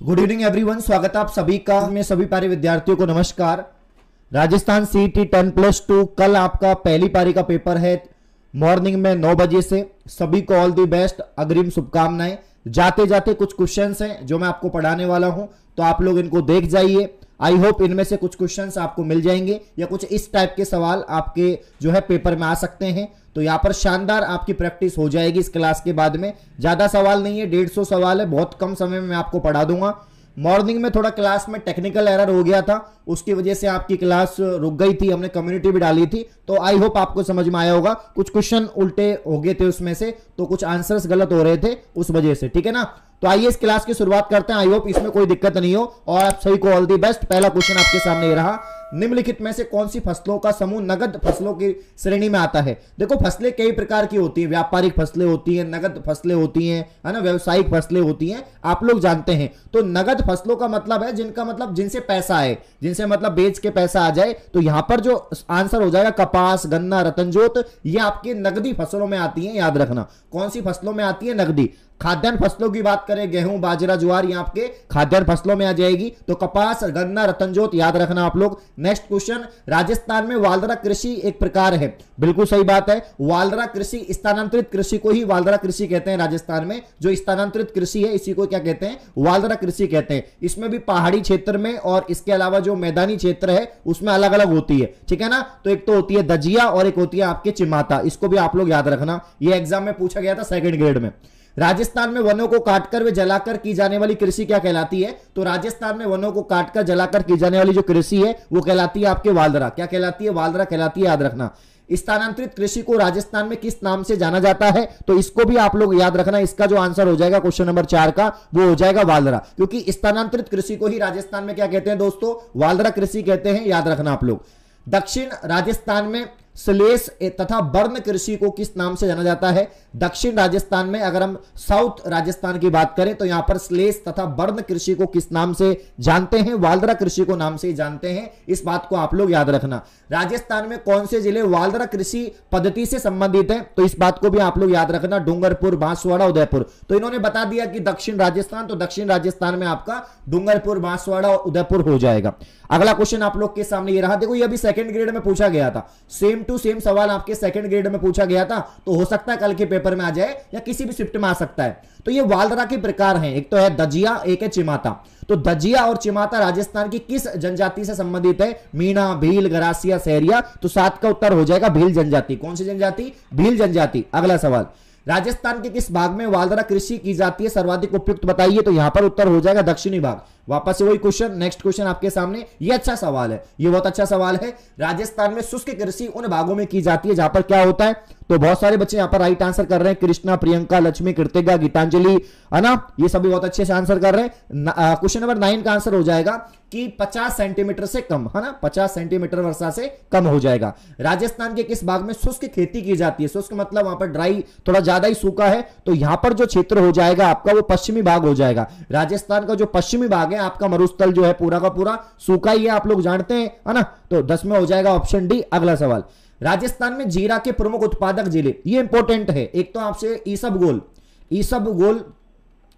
Good evening everyone, स्वागत है आप सभी का। मैं सभी पारी विद्यार्थियों को नमस्कार। राजस्थान सीईटी 10+2 कल आपका पहली पारी का पेपर है मॉर्निंग में 9 बजे से। सभी को ऑल दी बेस्ट, अग्रिम शुभकामनाएं। जाते जाते कुछ क्वेश्चंस हैं जो मैं आपको पढ़ाने वाला हूं, तो आप लोग इनको देख जाइए। आई होप इनमें से कुछ क्वेश्चंस आपको मिल जाएंगे या कुछ इस टाइप के सवाल आपके जो है पेपर में आ सकते हैं। तो यहां पर शानदार आपकी प्रैक्टिस हो जाएगी इस क्लास के बाद में। ज्यादा सवाल नहीं है, 150 सवाल है, बहुत कम समय में मैं आपको पढ़ा दूंगा। मॉर्निंग में थोड़ा क्लास में टेक्निकल एरर हो गया था, उसकी वजह से आपकी क्लास रुक गई थी, हमने कम्युनिटी भी डाली थी। तो आई होप आपको समझ में आया होगा। कुछ क्वेश्चन उल्टे हो गए थे उसमें से, तो कुछ आंसर्स गलत हो रहे थे उस वजह से, ठीक है ना। तो आइए इस क्लास की शुरुआत करते हैं। आई होप इसमें कोई दिक्कत नहीं हो और आप सभी को ऑल दी बेस्ट। पहला क्वेश्चन आपके सामने ये रहा, निम्नलिखित में से कौन सी फसलों का समूह नगद फसलों की श्रेणी में आता है। देखो फसलें कई प्रकार की होती हैं, व्यापारिक फसलें होती हैं, नगद फसलें होती हैं, है ना, व्यावसायिक फसलें होती हैं, आप लोग जानते हैं। तो नगद फसलों का मतलब है जिनका मतलब जिनसे पैसा आए, जिनसे मतलब बेच के पैसा आ जाए। तो यहां पर जो आंसर हो जाएगा कपास, गन्ना, रतनजोत, ये आपके नगदी फसलों में आती है, याद रखना। कौन सी फसलों में आती है? नगदी। खाद्यान्न फसलों की बात करें, गेहूं, बाजरा, ज्वार, ये आपके खाद्यान्न फसलों में आ जाएगी। तो कपास, गन्ना, रतनजोत याद रखना आप लोग। नेक्स्ट क्वेश्चन, राजस्थान में वालदरा कृषि एक प्रकार है। बिल्कुल सही बात है, वालदरा कृषि, स्थानांतरित कृषि को ही वालदरा कृषि कहते हैं। राजस्थान में जो स्थानांतरित कृषि है इसी को क्या कहते हैं? वालदरा कृषि कहते हैं। इसमें भी पहाड़ी क्षेत्र में और इसके अलावा जो मैदानी क्षेत्र है उसमें अलग अलग होती है, ठीक है ना। तो एक तो होती है दजिया और एक होती है आपके चिमाता, इसको भी आप लोग याद रखना। यह एग्जाम में पूछा गया था सेकंड ग्रेड में। राजस्थान में वनों को काटकर वे जलाकर की जाने वाली कृषि क्या कहलाती है? तो राजस्थान में वनों को काटकर जलाकर की जाने वाली जो कृषि है वो कहलाती है आपके वालदरा। क्या कहलाती है? वालदरा कहलाती है, याद रखना। स्थानांतरित कृषि को राजस्थान में किस नाम से जाना जाता है? तो इसको भी आप लोग याद रखना। इसका जो आंसर हो जाएगा क्वेश्चन नंबर 4 का, वो हो जाएगा वालदरा, क्योंकि स्थानांतरित कृषि को ही राजस्थान में क्या कहते हैं दोस्तों? वालदरा कृषि कहते हैं, याद रखना आप लोग। दक्षिण राजस्थान में श्लेष तथा बर्न कृषि को किस नाम से जाना जाता है? दक्षिण राजस्थान में, अगर हम साउथ राजस्थान की बात करें तो यहां पर श्लेष तथा बर्न कृषि को किस नाम से जानते हैं? वालदरा कृषि को नाम से जानते हैं। इस बात को आप लोग याद रखना। राजस्थान में कौन से जिले वालदरा कृषि पद्धति से संबंधित हैं? तो इस बात को भी आप लोग याद रखना। डूंगरपुर, बांसवाड़ा, उदयपुर। तो इन्होंने बता दिया कि दक्षिण राजस्थान, तो दक्षिण राजस्थान में आपका डूंगरपुर, बांसवाड़ा और उदयपुर हो जाएगा। अगला क्वेश्चन आप लोग के सामने ये रहा। देखो ये अभी सेकंड ग्रेड में पूछा गया था, सेम टू सेम सवाल आपके सेकंड ग्रेड में पूछा गया था। तो हो सकता है कल के पेपर में आ जाए या किसी भी शिफ्ट में आ सकता है। तो ये वालदरा के प्रकार हैं, एक तो है दजिया, एक है चिमाता। तो दजिया और चिमाता राजस्थान की किस जनजाति से संबंधित है? मीणा, भील, गरासिया, सहरिया। तो 7 का उत्तर हो जाएगा भील जनजाति। कौन सी जनजाति? भील जनजाति। अगला सवाल, राजस्थान के किस भाग में वालदरा कृषि की जाती है, सर्वाधिक उपयुक्त बताइए। तो यहां पर उत्तर हो जाएगा दक्षिणी भाग। वापस से वही क्वेश्चन, नेक्स्ट क्वेश्चन आपके सामने। ये अच्छा सवाल है, ये बहुत अच्छा सवाल है। राजस्थान में शुष्क कृषि उन भागों में की जाती है जहां पर क्या होता है? तो बहुत सारे बच्चे यहां पर राइट आंसर कर रहे हैं। कृष्णा, प्रियंका, लक्ष्मी, कृतिका, गीतांजलि, है ना, ये सभी बहुत अच्छे से आंसर कर रहे हैं। क्वेश्चन नंबर 9 का आंसर हो जाएगा कि 50 सेंटीमीटर से कम, है ना, 50 सेंटीमीटर वर्षा से कम हो जाएगा। राजस्थान के किस भाग में शुष्क खेती की जाती है? शुष्क मतलब वहां पर ड्राई, थोड़ा ज्यादा ही सूखा है। तो यहां पर जो क्षेत्र हो जाएगा आपका वो पश्चिमी भाग हो जाएगा। राजस्थान का जो पश्चिमी भाग है आपका मरुस्थल जो है पूरा का पूरा सूखा ही है, आप लोग जानते हैं, है ना। तो 10 में हो जाएगा ऑप्शन डी। अगला सवाल, राजस्थान में जीरा के प्रमुख उत्पादक जिले, ये इंपॉर्टेंट है। एक तो आपसे ईसबगोल, ईसबगोल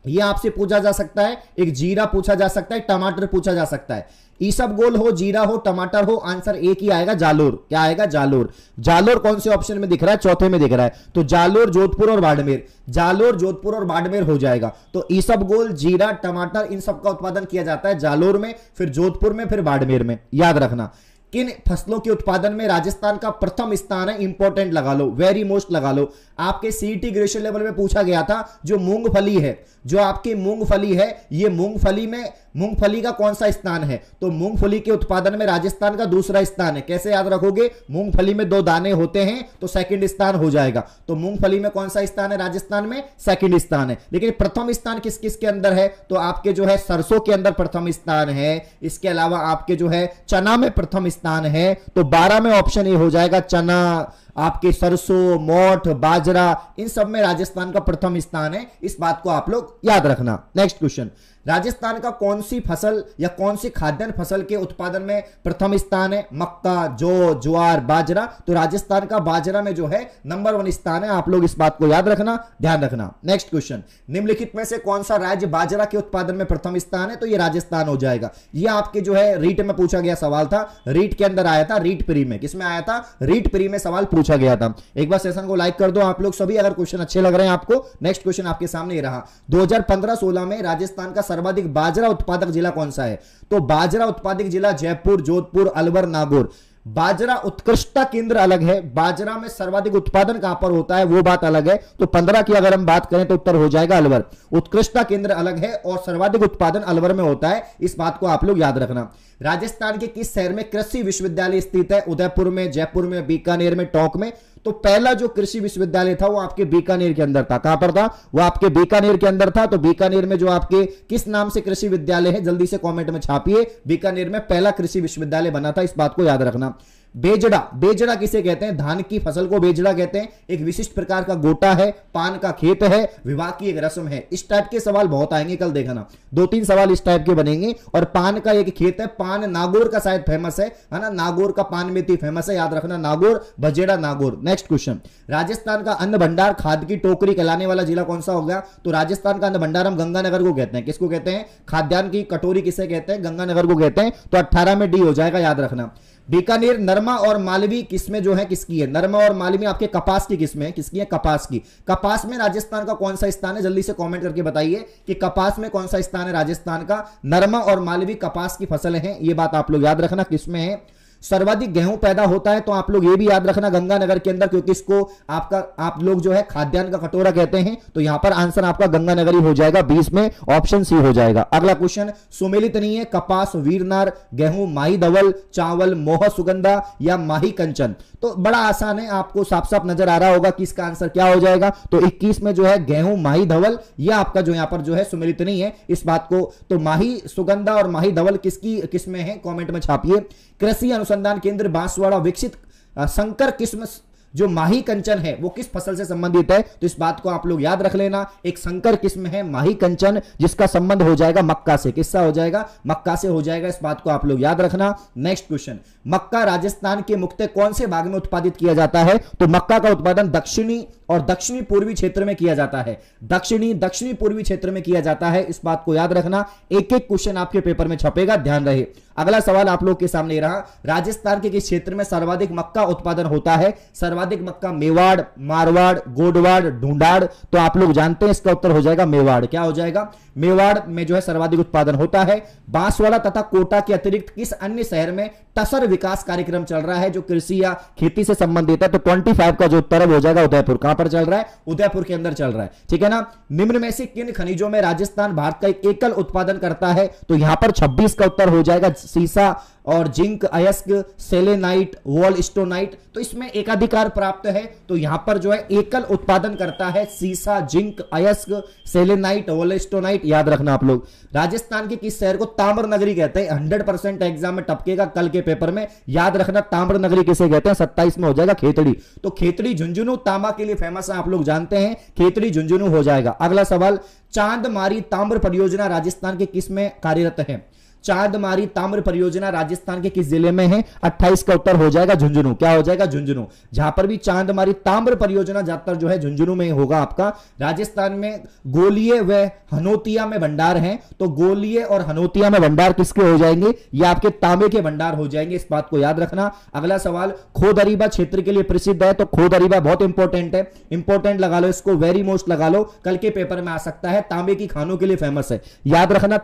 ये आपसे पूछा जा सकता है। एक जीरा पूछा जा सकता है, टमाटर पूछा जा सकता है। ईसबगोल हो, जीरा हो, टमाटर हो, आंसर एक ही आएगा, जालोर। क्या आएगा? जालोर। जालोर कौन से ऑप्शन में दिख रहा है? चौथे में दिख रहा है। तो जालोर, जोधपुर और बाड़मेर, जालोर, जोधपुर और बाड़मेर हो जाएगा। तो ईसबगोल, जीरा, टमाटर, इन सब का उत्पादन किया जाता है जालोर में, फिर जोधपुर में, फिर बाड़मेर में, याद रखना। किन फसलों के उत्पादन में राजस्थान का प्रथम स्थान है? इंपॉर्टेंट लगा लो, वेरी मोस्ट लगा लो। आपके सीईटी ग्रेजुएशन लेवल में पूछा गया था। जो मूंगफली है, जो आपकी मूंगफली है, ये मूंगफली में मूंगफली का कौन सा स्थान है? तो मूंगफली के उत्पादन में राजस्थान का दूसरा स्थान है। कैसे याद रखोगे? मूंगफली में 2 दाने होते हैं तो सेकंड स्थान हो जाएगा। तो मूंगफली में कौन सा स्थान है? राजस्थान में सेकंड स्थान है। लेकिन प्रथम स्थान किस किस के अंदर है? तो आपके जो है सरसों के अंदर प्रथम स्थान है। इसके अलावा आपके जो है चना में प्रथम स्थान है। तो 12 में ऑप्शन ए हो जाएगा चना, आपके सरसों, मोठ, बाजरा, इन सब में राजस्थान का प्रथम स्थान है। इस बात को आप लोग याद रखना। नेक्स्ट क्वेश्चन, राजस्थान का कौन सी फसल या कौन सी खाद्यान्न फसल के उत्पादन में प्रथम स्थान है? मक्का, जौ, ज्वार, बाजरा। तो राजस्थान का बाजरा में जो है नंबर 1 स्थान है। आप लोग इस बात को याद रखना, ध्यान रखना। नेक्स्ट क्वेश्चन, निम्नलिखित में से कौन सा राज्य बाजरा के उत्पादन में प्रथम स्थान है? तो ये राजस्थान हो जाएगा। ये आपके जो है रीट में पूछा गया सवाल था, रीट के अंदर आया था, रीट प्री में। किसमें आया था? रीट प्री में सवाल पूछा गया था। एक बार सेशन को लाइक कर दो आप लोग सभी, अगर क्वेश्चन अच्छे लग रहे हैं आपको। नेक्स्ट क्वेश्चन आपके सामने ये रहा, 2015-16 में राजस्थान का सर्वाधिक बाजरा उत्पादक जिला कौन सा है? तो बाजरा उत्पादक जिला जयपुर, जोधपुर, अलवर, नागौर। बाजरा उत्कृष्टता केंद्र अलग है, बाजरा में सर्वाधिक उत्पादन कहां पर होता है वो बात अलग है। तो 15 की अगर हम बात करें तो उत्तर हो जाएगा अलवर। उत्कृष्टता केंद्र अलग है और सर्वाधिक उत्पादन अलवर में होता है, इस बात को आप लोग याद रखना। राजस्थान के किस शहर में कृषि विश्वविद्यालय स्थित है? उदयपुर में, जयपुर में, बीकानेर में, टोंक में। तो पहला जो कृषि विश्वविद्यालय था वो आपके बीकानेर के अंदर था। कहां पर था? वो आपके बीकानेर के अंदर था। तो बीकानेर में जो आपके किस नाम से कृषि विद्यालय है जल्दी से कमेंट में छापिए। बीकानेर में पहला कृषि विश्वविद्यालय बना था, इस बात को याद रखना। बेजड़ा, बेजड़ा किसे कहते हैं? धान की फसल को बेजड़ा कहते हैं। एक विशिष्ट प्रकार का गोटा है, पान का खेत है, विवाह की एक रस्म है। इस टाइप के सवाल बहुत आएंगे, कल देखना 2-3 सवाल इस टाइप के बनेंगे। और पान का एक खेत है, पान नागौर का शायद फेमस है ना? नागौर का पान मेथी फेमस है, याद रखना। नागौर, बजेड़ा, नागौर। नेक्स्ट क्वेश्चन, राजस्थान का अन्न भंडार खाद की टोकरी कहलाने वाला जिला कौन सा होगा? तो राजस्थान का अन्न भंडार हम गंगानगर को कहते हैं। किसको कहते हैं? खाद्यान्न की कटोरी किसे कहते हैं? गंगानगर को कहते हैं। तो 18 में डी हो जाएगा, याद रखना। बीकानेर नरमा और मालवी किस्में जो है किसकी है? नरमा और मालवी आपके कपास की किस्में हैं। किसकी है? कपास की। कपास में राजस्थान का कौन सा स्थान है? जल्दी से कमेंट करके बताइए कि कपास में कौन सा स्थान है राजस्थान का। नरमा और मालवी कपास की फसलें हैं, ये बात आप लोग याद रखना। किसमें है? सर्वाधिक गेहूं पैदा होता है, तो आप लोग ये भी याद रखना गंगानगर के अंदर, क्योंकि इसको आप लोग जो है खाद्यान्न का कटोरा कहते हैं। तो यहां पर आंसर आपका गंगानगर ही हो जाएगा, 20 में ऑप्शन सी हो जाएगा। अगला क्वेश्चन सुमेलित नहीं है, कपास, वीरनार, गेहूं, माही धवल, चावल, मोह सुगंधा या माही कंचन। तो बड़ा आसान है, आपको साफ साफ नजर आ रहा होगा कि इसका आंसर क्या हो जाएगा। तो 21 में जो है गेहूं, माही धवल, यह आपका जो यहां पर जो है सुमेलित नहीं है, इस बात को। तो माही सुगंधा और माही धवल किसकी किस्में हैं? कमेंट में छापिए। कृषि अनुसंधान केंद्र बांसवाड़ा विकसित संकर किस्म जो माही कंचन है वो किस फसल से संबंधित है? तो इस बात को आप लोग याद रख लेना। एक संकर किस्म है माही कंचन, जिसका संबंध हो जाएगा मक्का से। किससा हो जाएगा? मक्का से हो जाएगा, इस बात को आप लोग याद रखना। नेक्स्ट क्वेश्चन, मक्का राजस्थान के मुख्यतः कौन से भाग में उत्पादित किया जाता है? तो मक्का का उत्पादन दक्षिणी और दक्षिणी पूर्वी क्षेत्र में किया जाता है। दक्षिणी पूर्वी क्षेत्र में किया जाता है, इस बात को याद रखना। एक एक क्वेश्चन आपके पेपर में छपेगा, ध्यान रहे। अगला सवाल आप लोग के सामने रहा, राजस्थान के किस क्षेत्र में सर्वाधिक मक्का उत्पादन होता है? सर्वाधिक मक्का मेवाड़, मारवाड़, गोडवाड़, ढूंढाड़। तो आप लोग जानते हैं इसका उत्तर हो जाएगा मेवाड़। क्या हो जाएगा? मेवाड़ में जो है सर्वाधिक उत्पादन होता है। बांसवाड़ा तथा कोटा के अतिरिक्त किस अन्य शहर में टसर विकास कार्यक्रम चल रहा है जो कृषि या खेती से संबंधित है? तो 25 का जो उत्तर हो जाएगा उदयपुर। कहां पर चल रहा है? उदयपुर के अंदर चल रहा है, ठीक है ना। निम्न में से किन खनिजों में राजस्थान भारत का एक एकल उत्पादन करता है? तो यहां पर 26 का उत्तर हो जाएगा सीसा और जिंक, अयस्क, सेलेनाइट, वॉलस्टोनाइट। तो इसमें एकाधिकार प्राप्त है, तो यहां पर जो है एकल उत्पादन करता है सीसा, जिंक, अयस्क, सेलेनाइट, वॉलस्टोनाइट। याद रखना आप लोग। राजस्थान के किस शहर को ताम्र नगरी कहते हैं? 100% एग्जाम में टपकेगा कल के पेपर में, याद रखना। ताम्र नगरी किसे कहते हैं? 27 में हो जाएगा खेतड़ी। तो खेतड़ी झुंझुनू तांबा के लिए फेमस है, आप लोग जानते हैं, खेतड़ी झुंझुनू हो जाएगा। अगला सवाल, चांदमारी ताम्र परियोजना राजस्थान के किस में कार्यरत है? चांदमारी ताम्र परियोजना राजस्थान के किस जिले में है? 28 का उत्तर हो जाएगा झुंझुनू। क्या हो जाएगा? झुंझुनू। जहां पर भी चांदमारी ताम्र परियोजना ज्यादातर जो है झुंझुनू में होगा आपका। राजस्थान में गोलिये व हनोतिया में भंडार हैं, तो गोलिये और हनोतिया में भंडार किसके हो जाएंगे? ये आपके तांबे के भंडार हो जाएंगे, इस बात को याद रखना। अगला सवाल, खोदरीबा क्षेत्र के लिए प्रसिद्ध है, तो खोदरीबा बहुत इंपॉर्टेंट है, इंपॉर्टेंट लगा लो इसको, वेरी मोस्ट लगा लो, कल के पेपर में आ सकता है। तांबे की खानों के लिए फेमस है, याद रखना।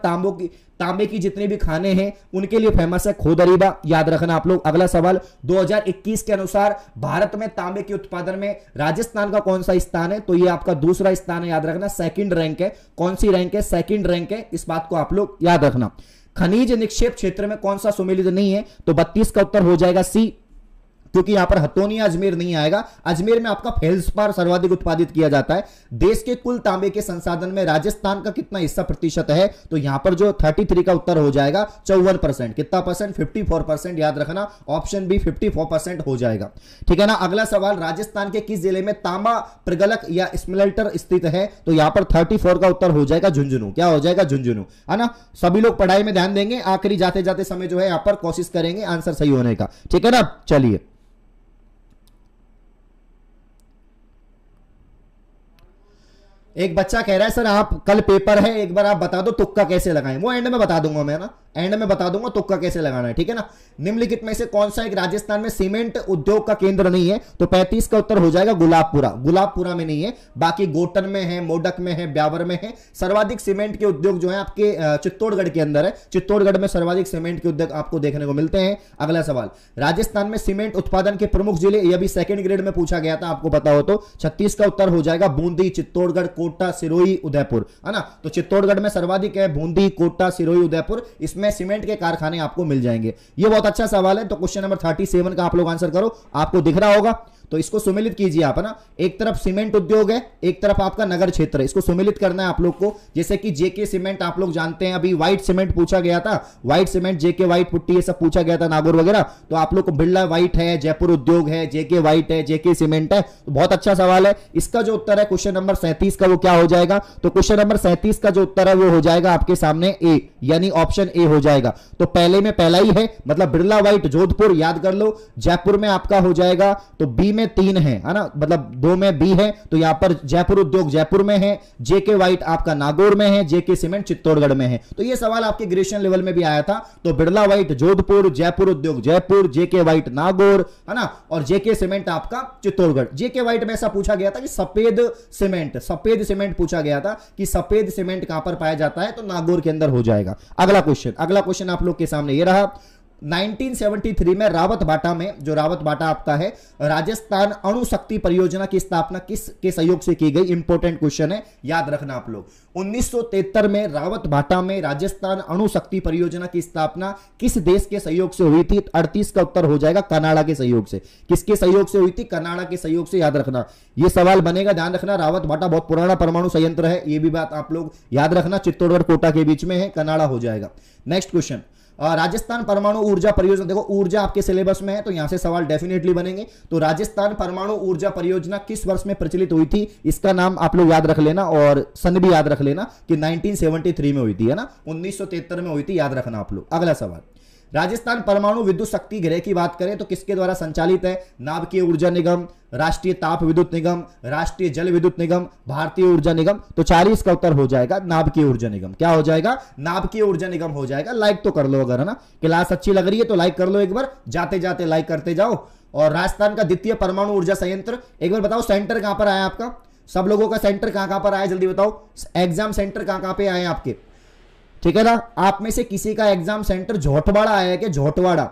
तांबे की जितने भी खाने हैं उनके लिए फेमस है खोदरीबा, याद रखना आप लोग। अगला सवाल, 2021 के अनुसार भारत में तांबे के उत्पादन में राजस्थान का कौन सा स्थान है? तो ये आपका दूसरा स्थान है, याद रखना। सेकंड रैंक है। कौन सी रैंक है? सेकंड रैंक है, इस बात को आप लोग याद रखना। खनिज निक्षेप क्षेत्र में कौन सा सुमेलित नहीं है? तो 32 का उत्तर हो जाएगा सी, क्योंकि यहां पर हथोनिया अजमेर नहीं आएगा। अजमेर में आपका फेल्सपार सर्वाधिक उत्पादित किया जाता है। देश के कुल तांबे के संसाधन में राजस्थान का कितना हिस्सा प्रतिशत है, तो यहां पर जो 33 का उत्तर हो जाएगा 54%। कितना परसेंट? 54%। याद रखना, ऑप्शन बी 54% हो जाएगा। ठीक है ना। अगला सवाल, राजस्थान के किस जिले में तांबा प्रगलक या स्मेल्टर स्थित है, तो यहां पर 34 का उत्तर हो जाएगा झुंझुनू। क्या हो जाएगा? झुंझुनू, है ना। सभी लोग पढ़ाई में ध्यान देंगे, आखिरी जाते जाते समय जो है यहां पर कोशिश करेंगे आंसर सही होने का। ठीक है ना। चलिए, एक बच्चा कह रहा है सर आप कल पेपर है, एक बार आप बता दो तुक्का कैसे लगाएं। वो एंड में बता दूंगा मैं ना, एंड में बता दूंगा तुक्का कैसे लगाना है। ठीक है ना। निम्नलिखित में से कौन सा एक राजस्थान में सीमेंट उद्योग का केंद्र नहीं है, तो 35 का उत्तर हो जाएगा गुलाबपुरा। गुलाबपुरा में नहीं है, बाकी गोटन में है, मोडक में है, ब्यावर में है। सर्वाधिक सीमेंट के उद्योग जो है आपके चित्तौड़गढ़ के अंदर है। चित्तौड़गढ़ में सर्वाधिक सीमेंट के उद्योग आपको देखने को मिलते हैं। अगला सवाल, राजस्थान में सीमेंट उत्पादन के प्रमुख जिले, यह भी सेकंड ग्रेड में पूछा गया था, आपको पता हो तो 36 का उत्तर हो जाएगा बूंदी, चित्तौड़गढ़, कोटा, सिरोही, उदयपुर, है ना। तो चित्तौड़गढ़ में सर्वाधिक है बूंदी, कोटा, सिरोही, उदयपुर, इसमें सीमेंट के कारखाने आपको मिल जाएंगे। ये बहुत अच्छा सवाल है। तो क्वेश्चन नंबर 37 का आप लोग आंसर करो, आपको दिख रहा होगा, तो इसको सुमेलित कीजिए आप, है ना। एक तरफ सीमेंट उद्योग है, एक तरफ आपका नगर क्षेत्र है, इसको सुमेलित करना है आप लोग को। जैसे कि जेके सीमेंट आप लोग जानते हैं, अभी व्हाइट सीमेंट पूछा गया था, व्हाइट सीमेंट, जेके व्हाइट पुट्टी, ये सब पूछा गया था, नागौर वगैरह। तो आप लोग को बिरला व्हाइट है, जयपुर उद्योग है, जेके व्हाइट है, जेके सीमेंट है। तो बहुत अच्छा सवाल है। इसका जो उत्तर है क्वेश्चन नंबर 37 का, वो क्या हो जाएगा? तो क्वेश्चन नंबर 37 का जो उत्तर है वो हो जाएगा आपके सामने ए, यानी ऑप्शन ए हो जाएगा। तो पहले में पहला ही है, मतलब बिरला व्हाइट जोधपुर, याद कर लो। जयपुर में आपका हो जाएगा, तो बी में 3 है ना, मतलब 2 में बी है, तो यहां पर जयपुर उद्योग जयपुर में है, जेके व्हाइट आपका नागौर में है, जेके सीमेंट चित्तौड़गढ़ में है। तो यह सवाल आपके ग्रेजुएशन लेवल में भी आया था। तो बिरला व्हाइट जोधपुर, जयपुर उद्योग जयपुर, जेके व्हाइट नागौर, है ना, और जेके सीमेंट आपका चित्तौड़गढ़। जेके व्हाइट में ऐसा पूछा गया था कि सफेद सीमेंट पूछा गया था कि सफेद सीमेंट कहां पर पाया जाता है, तो नागौर के अंदर हो जाएगा। अगला क्वेश्चन आप लोग के सामने ये रहा। 1973 में रावत बाटा में, जो रावत बाटा आपका है, राजस्थान अणु शक्ति परियोजना की स्थापना किस के सहयोग से की गई? इंपॉर्टेंट क्वेश्चन है, याद रखना आप लोग। 1973 में रावत बाटा में राजस्थान अणु शक्ति परियोजना की स्थापना किस देश के सहयोग से हुई थी? 38 का उत्तर हो जाएगा कनाडा के सहयोग से। किसके सहयोग से हुई थी? कनाडा के सहयोग से, याद रखना। यह सवाल बनेगा, ध्यान रखना। रावत बाटा बहुत पुराना परमाणु संयंत्र है, यह भी बात आप लोग याद रखना। चित्तौड़गढ़ कोटा के बीच में है, कनाडा हो जाएगा। नेक्स्ट क्वेश्चन, राजस्थान परमाणु ऊर्जा परियोजना, देखो ऊर्जा आपके सिलेबस में है, तो यहां से सवाल डेफिनेटली बनेंगे। तो राजस्थान परमाणु ऊर्जा परियोजना किस वर्ष में प्रचलित हुई थी? इसका नाम आप लोग याद रख लेना, और सन भी याद रख लेना कि 1973 में हुई थी, है ना, 1973 में हुई थी, याद रखना आप लोग। अगला सवाल, राजस्थान परमाणु विद्युत शक्ति गृह की बात करें तो किसके द्वारा संचालित है? नाभिकीय ऊर्जा निगम, राष्ट्रीय ताप विद्युत निगम, राष्ट्रीय जल विद्युत निगम, भारतीय ऊर्जा निगम। तो 40 का उत्तर हो जाएगा नाभिकीय ऊर्जा निगम। क्या हो जाएगा? नाभिकीय ऊर्जा निगम हो जाएगा। लाइक तो कर लो अगर, है ना, क्लास अच्छी लग रही है तो लाइक कर लो एक बार, जाते जाते लाइक करते जाओ। और राजस्थान का द्वितीय परमाणु ऊर्जा संयंत्र, एक बार बताओ सेंटर कहां पर आया आपका? सब लोगों का सेंटर कहां पर आया, जल्दी बताओ। एग्जाम सेंटर कहां पे आए आपके? ठीक है ना। आप में से किसी का एग्जाम सेंटर झोटवाड़ा आया है क्या? झोटवाड़ा,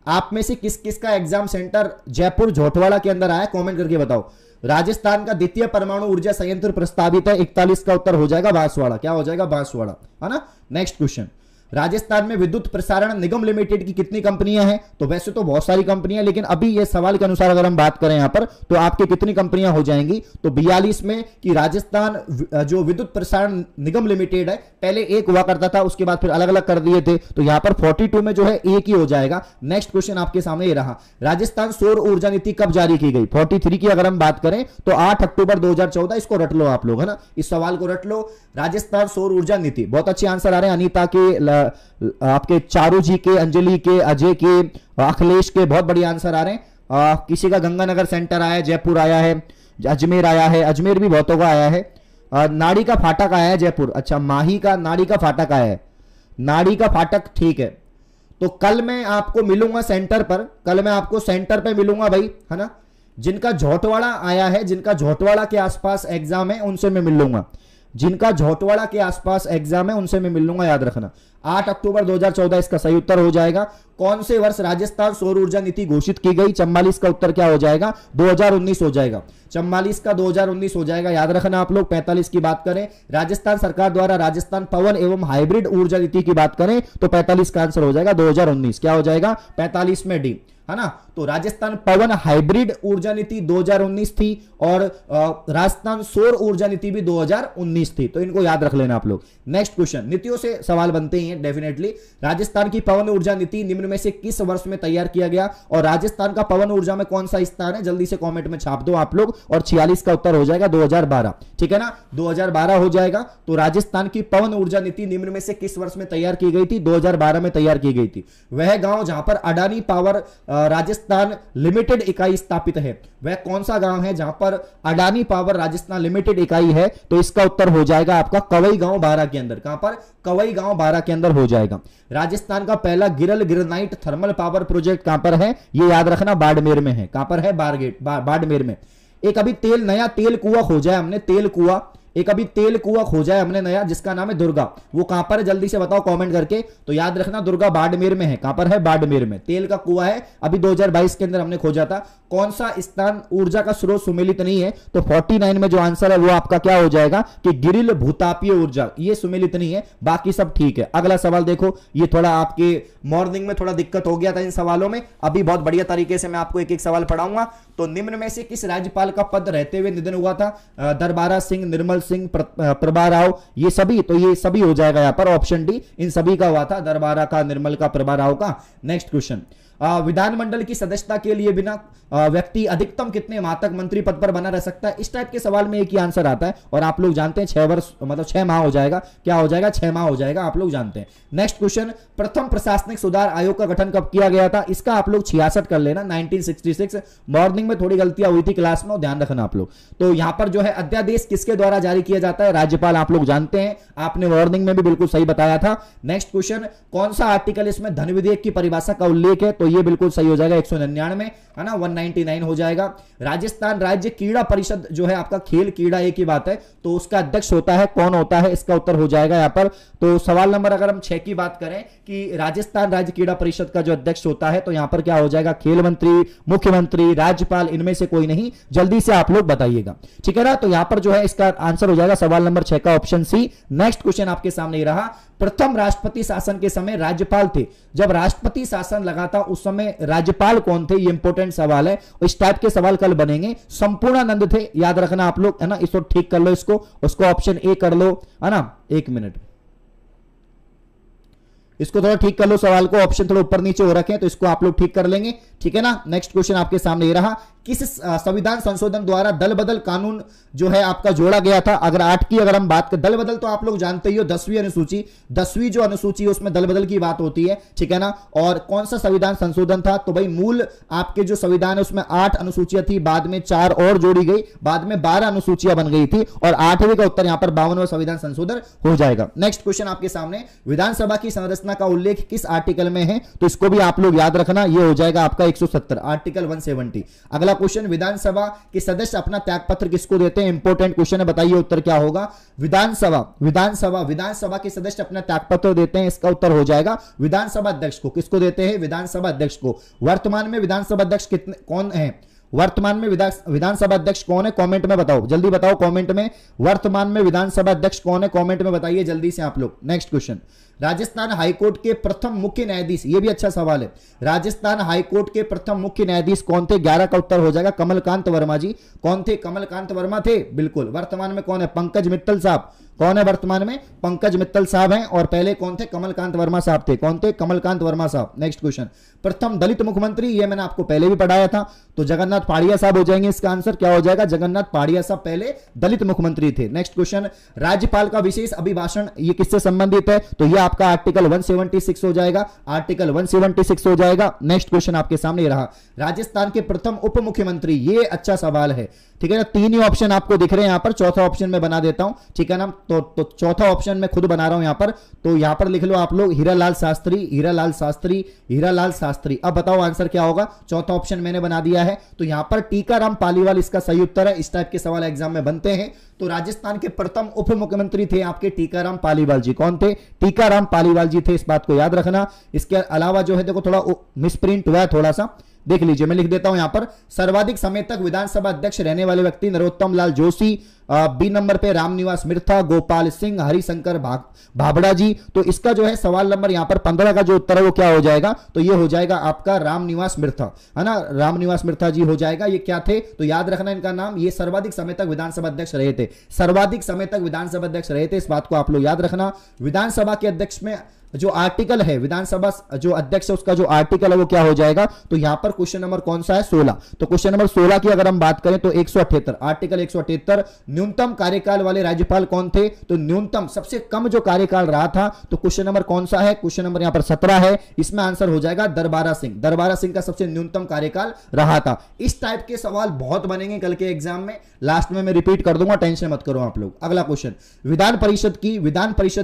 आप में से किस किस का एग्जाम सेंटर जयपुर झोटवाड़ा के अंदर आया? कमेंट करके बताओ। राजस्थान का द्वितीय परमाणु ऊर्जा संयंत्र प्रस्तावित है, 41 का उत्तर हो जाएगा बांसवाड़ा। क्या हो जाएगा? बांसवाड़ा, है ना। नेक्स्ट क्वेश्चन, राजस्थान में विद्युत प्रसारण निगम लिमिटेड की कितनी कंपनियां हैं? तो वैसे तो बहुत सारी कंपनियां, लेकिन अभी ये सवाल के अनुसार अगर हम बात करें यहां पर, तो आपके कितनी कंपनियां हो जाएंगी? तो 42 में कि राजस्थान जो विद्युत प्रसारण निगम लिमिटेड है, पहले एक हुआ करता था, उसके बाद फिर अलग अलग कर दिए थे, तो यहां पर 42 में जो है एक ही हो जाएगा। नेक्स्ट क्वेश्चन आपके सामने ये रहा, राजस्थान सौर ऊर्जा नीति कब जारी की गई? 43 की अगर हम बात करें तो 8 अक्टूबर 2014। इसको रट लो आप लोग, है ना, इस सवाल को रट लो। राजस्थान सौर ऊर्जा नीति, बहुत अच्छे आंसर आ रहे हैं। अनीता के, आपके चारू जी के, अंजलि के, अजय के, अखिलेश के, बहुत बढ़िया आंसर आ रहे हैं। किसी का गंगानगर सेंटर आया है, जयपुर आया है, अजमेर आया है, अजमेर भी बहुतों का आया है। नाड़ी का फाटक आया है जयपुर, अच्छा माही का नाड़ी का फाटक आया है, नाड़ी का फाटक, ठीक है। तो कल मैं आपको मिलूंगा सेंटर पर, कल मैं आपको सेंटर पे मिलूंगा भाई, है ना। जिनका झोटवाड़ा आया है, जिनका झोटवाड़ा के आसपास एग्जाम है, उनसे मैं मिल लूंगा। जिनका झोटवाड़ा के आसपास एग्जाम है उनसे मैं मिल लूंगा, याद रखना। 8 अक्टूबर 2014 इसका सही उत्तर हो जाएगा। कौन से वर्ष राजस्थान सौर ऊर्जा नीति घोषित की गई? 44 का उत्तर क्या हो जाएगा? 2019 हो जाएगा। 44 का 2019 हो जाएगा, याद रखना आप लोग। 45 की बात करें, राजस्थान सरकार द्वारा राजस्थान पवन एवं हाइब्रिड ऊर्जा नीति की बात करें तो 45 का आंसर हो जाएगा 2019। क्या हो जाएगा? 45 में डी, है ना। तो राजस्थान पवन हाइब्रिड ऊर्जा नीति 2019 थी और राजस्थान सौर ऊर्जा नीति भी 2019 थी, तो इनको याद रख लेना आप लोग। नेक्स्ट क्वेश्चन, नीतियों से सवाल बनते हैं डेफिनेटली। राजस्थान की पवन ऊर्जा नीति निम्न में से किस वर्ष में तैयार किया गया? और राजस्थान का पवन ऊर्जा में कौन सा स्थान है? जल्दी से कमेंट में छाप दो आप लोग। और 46 का उत्तर हो जाएगा 2012, ठीक है ना, 2012 हो जाएगा। तो राजस्थान की पवन ऊर्जा नीति निम्न में से किस वर्ष में तैयार की गई थी? 2012 में तैयार की गई थी। वह गांव जहां पर अडानी पावर राजस्थान लिमिटेड इकाई स्थापित है, वह कौन सा गांव है जहां पर अडानी पावर राजस्थान लिमिटेड इकाई है? तो इसका उत्तर हो जाएगा आपका कवई गांव 12 के अंदर। कहां पर? कवई गांव 12 के अंदर हो जाएगा। राजस्थान का पहला गिरल गिरनाइट थर्मल पावर प्रोजेक्ट कहां पर है? ये याद रखना, बाड़मेर में है। कहां पर है? बाड़मेर में। एक अभी नया तेल कुआं खोजा है हमने, तेल कुआं, एक अभी तेल कुआं खोजा है हमने नया, जिसका नाम है दुर्गा। वो कहां पर है? जल्दी से बताओ कमेंट करके। तो याद रखना, दुर्गा बाड़मेर में है। कहां पर है? बाड़मेर में। तेल का कुआं है, अभी 2022 के अंदर हमने खोजा था। कौन सा स्थान ऊर्जा का स्रोत सुमेलित नहीं है? तो 49 में जो आंसर है वो आपका क्या हो जाएगा कि गिरिल भूतापीय ऊर्जा, ये सुमेलित नहीं है, बाकी सब ठीक है। अगला सवाल देखो, ये थोड़ा आपके मॉर्निंग में थोड़ा दिक्कत हो गया था इन सवालों में, अभी बहुत बढ़िया तरीके से मैं आपको एक एक सवाल पढ़ाऊंगा। तो निम्न में से किस राज्यपाल का पद रहते हुए निधन हुआ था? दरबारा सिंह, निर्मल सिंह, प्रभा राव, ये सभी, तो ये सभी हो जाएगा यहां पर ऑप्शन डी, इन सभी का हुआ था, दरबारा का, निर्मल का, प्रभा राव का। नेक्स्ट क्वेश्चन, विधानमंडल की सदस्यता के लिए बिना व्यक्ति अधिकतम कितने माह तक मंत्री पद पर बना रह सकता है? इस टाइप के सवाल में एक ही आंसर आता है और आप लोग जानते हैं 6 वर्ष मतलब 6 माह हो जाएगा। क्या हो जाएगा? 6 माह हो जाएगा, आप लोग जानते हैं। नेक्स्ट क्वेश्चन, प्रथम प्रशासनिक सुधार आयोग का गठन कब किया गया था? इसका आप लोग 66 कर लेना, 1966। मॉर्निंग में थोड़ी गलतियां हुई थी क्लास में, ध्यान रखना आप लोग। तो यहां पर जो है अध्यादेश किसके द्वारा जारी किया जाता है? राज्यपाल, आप लोग जानते हैं, आपने मॉर्निंग में भी बिल्कुल सही बताया था। नेक्स्ट क्वेश्चन, कौन सा आर्टिकल इसमें धन विधेयक की परिभाषा का उल्लेख है? तो ये बिल्कुल सही हो जाएगा, 199, है ना, 199 हो जाएगा। राजस्थान राज्य क्रीड़ा परिषद जो है आपका, खेल क्रीड़ा एक ही बात है, तो उसका अध्यक्ष होता है, कौन होता है? इसका उत्तर हो जाएगा यहां पर। तो सवाल नंबर अगर हम 6 की बात करें कि राजस्थान राज्य क्रीड़ा परिषद का जो अध्यक्ष होता है, तो यहां पर क्या हो जाएगा? खेल मंत्री, मुख्यमंत्री, राज्यपाल, इनमें से कोई नहीं, जल्दी से आप लोग बताइएगा, ठीक है ना। तो यहां पर जो है इसका आंसर हो जाएगा सवाल नंबर 6 का ऑप्शन सी। नेक्स्ट क्वेश्चन आपके सामने रहा, प्रथम राष्ट्रपति शासन के समय राज्यपाल थे, जब राष्ट्रपति शासन लगा था उस समय राज्यपाल कौन थे? ये इंपॉर्टेंट सवाल है, इस टाइप के सवाल कल बनेंगे। संपूर्णानंद थे, याद रखना आप लोग, है ना। इसको ठीक कर लो, उसको ऑप्शन ए कर लो, है ना। एक मिनट, इसको थोड़ा ठीक कर लो सवाल को, ऑप्शन थोड़ा ऊपर नीचे हो रखे हैं, तो इसको आप लोग ठीक कर लेंगे, ठीक है ना। नेक्स्ट क्वेश्चन आपके सामने ये रहा, किस संविधान संशोधन द्वारा दल बदल कानून जो है आपका जोड़ा गया था? अगर 8 की अगर हम बात करें, दल बदल तो आप लोग जानते ही हो, 10वीं अनुसूची, 10वीं जो अनुसूची है उसमें दल बदल की बात होती है, ठीक है ना। और कौन सा संविधान संशोधन था? तो भाई मूल आपके जो संविधान है उसमें 8 अनुसूचियां थी, बाद में 4 और जोड़ी गई, बाद में 12 अनुसूचियां बन गई थी, और 8वीं का उत्तर यहां पर 52वां संविधान संशोधन हो जाएगा। नेक्स्ट क्वेश्चन आपके सामने, विधानसभा की संरचना का उल्लेख किस आर्टिकल में है? तो इसको भी आप लोग याद रखना, यह हो जाएगा आपका 170, आर्टिकल 170। अगला क्वेश्चन, विधानसभा के सदस्य अपना त्यागपत्र किसको देते हैं? इंपॉर्टेंट क्वेश्चन है, बताइए उत्तर क्या होगा? विधानसभा के सदस्य अपना त्यागपत्र देते हैं, इसका उत्तर हो जाएगा विधानसभा अध्यक्ष को। किसको देते हैं? विधानसभा अध्यक्ष को। वर्तमान में विधानसभा अध्यक्ष कौन है? वर्तमान में विधानसभा अध्यक्ष कौन है? कमेंट में बताओ, जल्दी बताओ कमेंट में, वर्तमान में विधानसभा अध्यक्ष कौन है? कमेंट में बताइए जल्दी से आप लोग। नेक्स्ट क्वेश्चन, राजस्थान हाईकोर्ट के प्रथम मुख्य न्यायाधीश, ये भी अच्छा सवाल है, राजस्थान हाईकोर्ट के प्रथम मुख्य न्यायाधीश कौन थे? 11 का उत्तर हो जाएगा कमलकांत वर्मा जी। कौन थे? कमलकांत वर्मा थे, बिल्कुल। वर्तमान में कौन है? पंकज मित्तल साहब। कौन है वर्तमान में? पंकज मित्तल साहब हैं, और पहले कौन थे? कमलकांत वर्मा साहब थे। कौन थे? कमलकांत वर्मा साहब। नेक्स्ट क्वेश्चन, प्रथम दलित मुख्यमंत्री, ये मैंने आपको पहले भी पढ़ाया था, तो जगन्नाथ पहाड़िया साहब हो जाएंगे। इसका आंसर क्या हो जाएगा? जगन्नाथ पहाड़िया साहब पहले दलित मुख्यमंत्री थे। नेक्स्ट क्वेश्चन, राज्यपाल का विशेष अभिभाषण, ये किससे संबंधित है? तो ये आपका आर्टिकल 176 हो जाएगा, आर्टिकल 176 हो जाएगा। नेक्स्ट क्वेश्चन आपके सामने रहा, राजस्थान के प्रथम उप मुख्यमंत्री, ये अच्छा सवाल है, ठीक है ना। 3 ही ऑप्शन आपको दिख रहे हैं यहां पर, चौथा ऑप्शन में बना देता हूं, ठीक है ना। तो चौथा ऑप्शन मैं खुद बना रहा हूं यहां पर, तो यहां पर लिख लो आप लोग हीरालाल शास्त्री, हीरालाल शास्त्री, हीरालाल शास्त्री। अब बताओ आंसर क्या होगा? चौथा ऑप्शन मैंने बना दिया है, तो यहां पर टीकाराम पालीवाल इसका सही उत्तर है। इस टाइप के सवाल एग्जाम में बनते हैं। तो राजस्थान के प्रथम उप मुख्यमंत्री थे आपके टीकाराम पालीवाल जी। कौन थे? टीकाराम तुकाराम पालीवाल जी थे, इस बात को याद रखना। इसके अलावा जो है देखो थोड़ा मिसप्रिंट हुआ है थोड़ा सा, देख लीजिए, मैं लिख देता हूं यहां पर। सर्वाधिक समय तक विधानसभा अध्यक्ष रहने वाले व्यक्ति नरोत्तम लाल जोशी, बी नंबर पे रामनिवास मिर्था, गोपाल सिंह, हरिशंकर भाबड़ा जी। तो इसका जो है सवाल नंबर यहां पर 15 का जो उत्तर है वो क्या हो जाएगा, तो ये हो जाएगा आपका रामनिवास मिर्था, है ना, रामनिवास मिर्था जी हो जाएगा। ये क्या थे, तो याद रखना इनका नाम, ये सर्वाधिक समय तक विधानसभा अध्यक्ष रहे थे, सर्वाधिक समय तक विधानसभा अध्यक्ष रहे थे, इस बात को आप लोग याद रखना। विधानसभा के अध्यक्ष में जो आर्टिकल है, विधानसभा जो अध्यक्ष है उसका जो आर्टिकल है वो क्या हो जाएगा, तो यहां पर क्वेश्चन नंबर कौन सा है, 16। तो क्वेश्चन नंबर 16 की अगर हम बात करें तो 178, आर्टिकल 178। न्यूनतम कार्यकाल वाले राज्यपाल कौन थे, तो न्यूनतम सबसे कम जो कार्यकाल रहा था, तो क्वेश्चन नंबर कौन सा है, क्वेश्चन नंबर यहां पर 17 है। इसमें आंसर हो जाएगा दरबारा सिंह, दरबारा सिंह का सबसे न्यूनतम कार्यकाल रहा था। इस टाइप के सवाल बहुत बनेंगे कल के एग्जाम में, लास्ट में मैं रिपीट कर दूंगा, टेंशन मत करो आप लोग। अगला क्वेश्चन, विधान परिषद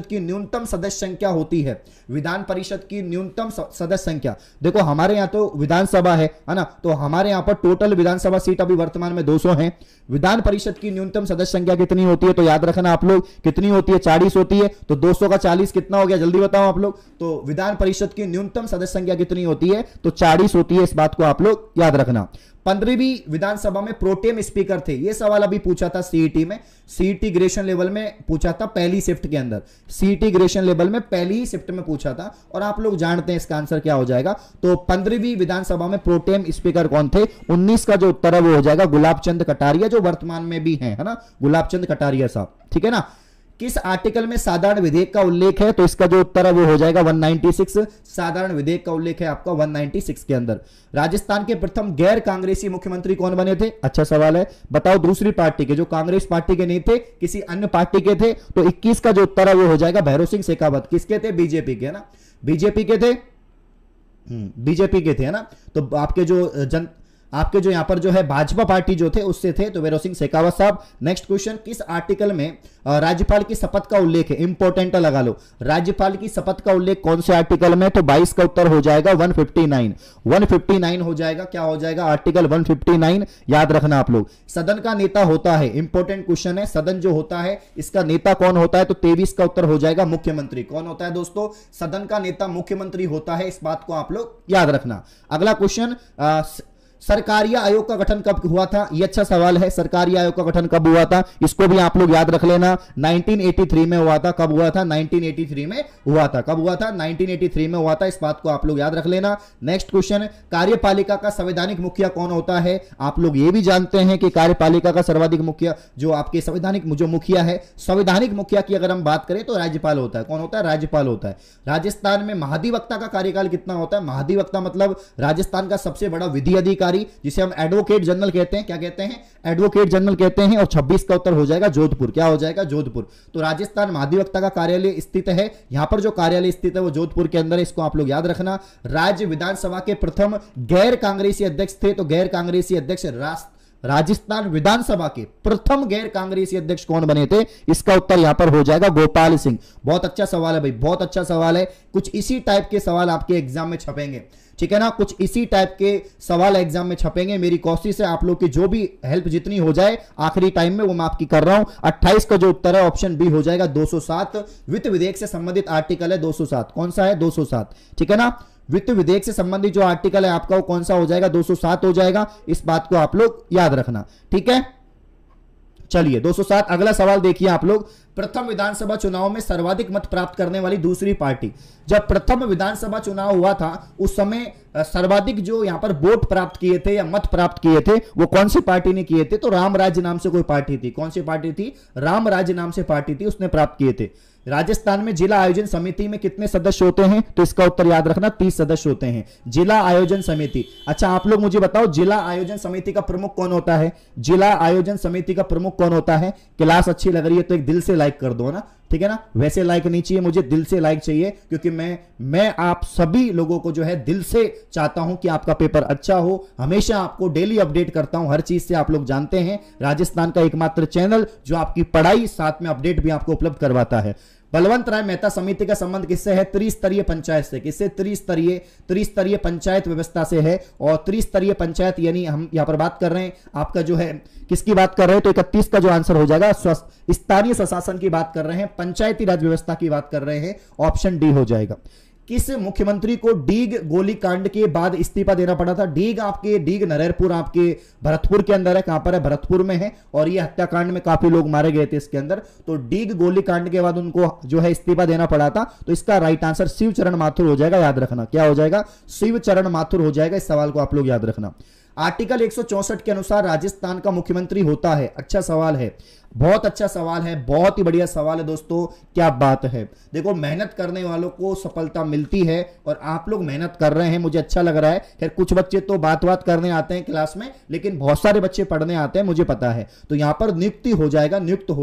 की न्यूनतम सदस्य संख्या होती है, विधान परिषद की न्यूनतम सदस्य संख्या। देखो हमारे यहां तो विधानसभा है ना, तो हमारे यहां पर टोटल विधानसभा सीट अभी वर्तमान में 200 हैं। विधान परिषद की न्यूनतम सदस्य संख्या कितनी होती है, तो याद रखना आप लोग, कितनी होती है, 40 होती है। तो 200 का 40 कितना हो गया, जल्दी बताओ आप लोग। तो विधान परिषद की न्यूनतम सदस्य संख्या कितनी होती है, तो 40 होती है, इस बात को आप लोग याद रखना। 15वीं विधानसभा में प्रोटेम स्पीकर थे, यह सवाल अभी पूछा था सीईटी में, सीईटी ग्रेजुएशन लेवल में पूछा था, पहली शिफ्ट के अंदर, सीईटी ग्रेजुएशन लेवल में पहली ही शिफ्ट में पूछा था, और आप लोग जानते हैं इसका आंसर क्या हो जाएगा। तो 15वीं विधानसभा में प्रोटेम स्पीकर कौन थे, 19 का जो उत्तर है वो हो जाएगा गुलाब चंद कटारिया, जो वर्तमान में भी है ना, गुलाब चंद कटारिया साहब, ठीक है ना। किस आर्टिकल में साधारण विधेयक का उल्लेख है, तो इसका जो उत्तर है वो हो जाएगा 196, साधारण विधेयक का उल्लेख है आपका 196 के अंदर। राजस्थान के प्रथम गैर कांग्रेसी मुख्यमंत्री कौन बने थे, अच्छा सवाल है, बताओ। दूसरी पार्टी के, जो कांग्रेस पार्टी के नहीं थे, किसी अन्य पार्टी के थे, तो 21 का जो उत्तर है वो हो जाएगा भैरव सिंह शेखावत। किसके थे, बीजेपी के, है ना, बीजेपी के थे, बीजेपी के थे, है ना। तो आपके जो यहां पर जो है भाजपा पार्टी जो थे उससे थे, तो भैरव सिंह शेखावत साहब। नेक्स्ट क्वेश्चन, किस आर्टिकल में राज्यपाल की शपथ का उल्लेख है, इंपॉर्टेंट लगा लो, राज्यपाल की शपथ का उल्लेख कौन से आर्टिकल में, तो 22 का उत्तर हो जाएगा 159 हो जाएगा, क्या हो जाएगा, आर्टिकल 159, याद रखना आप लोग। सदन का नेता होता है, इंपॉर्टेंट क्वेश्चन है, सदन जो होता है इसका नेता कौन होता है, तो 23 का उत्तर हो जाएगा मुख्यमंत्री। कौन होता है दोस्तों, सदन का नेता मुख्यमंत्री होता है, इस बात को आप लोग याद रखना। अगला क्वेश्चन, सरकारिया आयोग का गठन कब हुआ था, ये अच्छा सवाल है, सरकारिया आयोग का गठन कब हुआ था, इसको भी आप लोग याद रख लेना, 1983 में हुआ था। कब हुआ था, 1983 में हुआ था, कब हुआ था, 1983 में हुआ था, इस बात को आप लोग याद रख लेना। नेक्स्ट क्वेश्चन, कार्यपालिका का संवैधानिक मुखिया कौन होता है, आप लोग ये भी जानते हैं कि कार्यपालिका का सर्वाधिक मुखिया जो आपके संवैधानिक जो मुखिया है, संवैधानिक मुखिया की अगर हम बात करें तो राज्यपाल होता है। कौन होता है, राज्यपाल होता है। राजस्थान में महाधिवक्ता का कार्यकाल कितना होता है, महाधिवक्ता मतलब राजस्थान का सबसे बड़ा विधि अधिकारी, जिसे हम एडवोकेट जनरल कहते हैं, क्या कहते हैं, एडवोकेट जनरल कहते हैं। और 26 का उत्तर हो जाएगा जोधपुर, क्या हो जाएगा, जोधपुर। तो राजस्थान महाधिवक्ता का कार्यालय स्थित है, यहां पर जो कार्यालय स्थित है वो जोधपुर के अंदर है, इसको आप लोग याद रखना। राज्य विधानसभा के प्रथम गैर कांग्रेसी अध्यक्ष थे, तो गैर कांग्रेसी अध्यक्ष राजस्थान विधानसभा के प्रथम गैर कांग्रेसी अध्यक्ष कौन बने थे, इसका उत्तर यहां पर हो जाएगा गोपाल सिंह। बहुत अच्छा सवाल है भाई, बहुत अच्छा सवाल है। कुछ इसी टाइप के सवाल आपके एग्जाम में छपेंगे, ठीक है ना, कुछ इसी टाइप के सवाल एग्जाम में छपेंगे। मेरी कोशिश है आप लोग की जो भी हेल्प जितनी हो जाए आखिरी टाइम में वो मैं आपकी कर रहा हूं। 28 का जो उत्तर है ऑप्शन बी हो जाएगा 207, वित्त विधेयक से संबंधित आर्टिकल है 207। कौन सा है, 207, ठीक है ना। वित्त विधेयक से संबंधित जो आर्टिकल है आपका वो कौन सा हो जाएगा, 207 हो जाएगा, इस बात को आप लोग याद रखना, ठीक है। चलिए 207, अगला सवाल देखिए आप लोग। प्रथम विधानसभा चुनाव में सर्वाधिक मत प्राप्त करने वाली दूसरी पार्टी, जब प्रथम विधानसभा चुनाव हुआ था उस समय सर्वाधिक जो यहां पर वोट प्राप्त किए थे या मत प्राप्त किए थे वो कौन सी पार्टी ने किए थे, तो राम राज्य नाम से कोई पार्टी थी। कौन सी पार्टी थी, राम राज्य नाम से पार्टी थी, उसने प्राप्त किए थे। राजस्थान में जिला आयोजन समिति में कितने सदस्य होते हैं, तो इसका उत्तर याद रखना 30 सदस्य होते हैं, जिला आयोजन समिति। अच्छा आप लोग मुझे बताओ जिला आयोजन समिति का प्रमुख कौन होता है, जिला आयोजन समिति का प्रमुख कौन होता है। क्लास अच्छी लग रही है तो एक दिल से लाइक कर दो ना, ठीक है ना, वैसे लाइक नहीं चाहिए, मुझे दिल से लाइक चाहिए, क्योंकि मैं आप सभी लोगों को जो है दिल से चाहता हूं कि आपका पेपर अच्छा हो। हमेशा आपको डेली अपडेट करता हूं, हर चीज से आप लोग जानते हैं, राजस्थान का एकमात्र चैनल जो आपकी पढ़ाई साथ में अपडेट भी आपको उपलब्ध करवाता है। बलवंत राय मेहता समिति का संबंध किससे है? त्रिस्तरीय पंचायत से। किससे? त्रिस्तरीय पंचायत व्यवस्था से है। और त्रिस्तरीय पंचायत यानी हम यहां पर बात कर रहे हैं आपका जो है किसकी बात कर रहे हैं? तो 31 का जो आंसर हो जाएगा स्थानीय स्वशासन की बात कर रहे हैं, पंचायती राज व्यवस्था की बात कर रहे हैं, ऑप्शन डी हो जाएगा। किस मुख्यमंत्री को डीग गोलीकांड के बाद इस्तीफा देना पड़ा था? डीग नरहरपुर आपके भरतपुर के अंदर है। कहां पर है? भरतपुर में है। और ये हत्याकांड में काफी लोग मारे गए थे इसके अंदर। तो डीग गोलीकांड के बाद उनको जो है इस्तीफा देना पड़ा था। तो इसका राइट आंसर शिवचरण माथुर हो जाएगा, याद रखना। क्या हो जाएगा? शिवचरण माथुर हो जाएगा। इस सवाल को आप लोग याद रखना। आर्टिकल 164 के अनुसार राजस्थान का मुख्यमंत्री होता है। अच्छा सवाल है, बहुत अच्छा सवाल है, बहुत ही बढ़िया सवाल है दोस्तों। क्या बात है। देखो, मेहनत करने वालों को सफलता मिलती है और आप लोग मेहनत कर रहे हैं, मुझे अच्छा लग रहा है। खैर कुछ बच्चे तो बात करने आते हैं क्लास में, लेकिन बहुत सारे बच्चे पढ़ने आते हैं, मुझे पता है। तो यहां पर नियुक्त हो